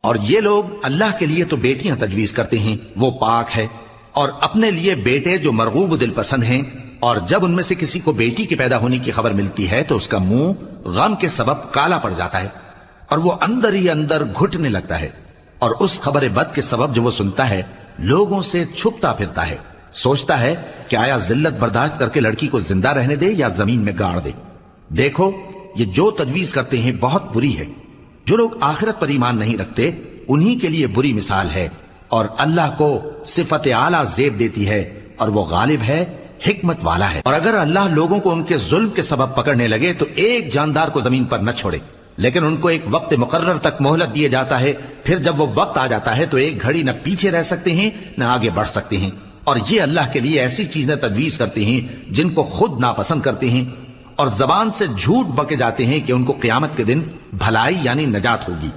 और ये लोग अल्लाह के लिए तो बेटियां तजवीज करते हैं, वो पाक है, और अपने लिए बेटे जो मरगूब दिल पसंद हैं, और जब उनमें से किसी को बेटी के पैदा होने की खबर मिलती है तो उसका मुंह गम के सबब काला पड़ जाता है और वो अंदर ही अंदर घुटने लगता है, और उस खबर बद के सबब जो वो सुनता है लोगों से छुपता फिरता है, सोचता है कि आया जिल्लत बर्दाश्त करके लड़की को जिंदा रहने दे या जमीन में गाड़ दे। देखो, ये जो तजवीज करते हैं बहुत बुरी है। जो लोग आखिरत पर ईमान नहीं रखते उन्हीं के लिए बुरी मिसाल है, और अल्लाह को सिफत आला जेब देती है और वो गालिब है, हिकमत वाला है। और अगर अल्लाह लोगों को उनके जुल्म के सबब पकड़ने लगे तो एक जानदार को जमीन पर न छोड़े, लेकिन उनको एक वक्त मुकर्रर तक मोहलत दिया जाता है। फिर जब वो वक्त आ जाता है तो एक घड़ी न पीछे रह सकते हैं न आगे बढ़ सकते हैं। और ये अल्लाह के लिए ऐसी चीजें तजवीज करते हैं जिनको खुद नापसंद करते हैं, और जबान से झूठ बके जाते हैं कि उनको क़यामत के दिन भलाई यानी नजात होगी।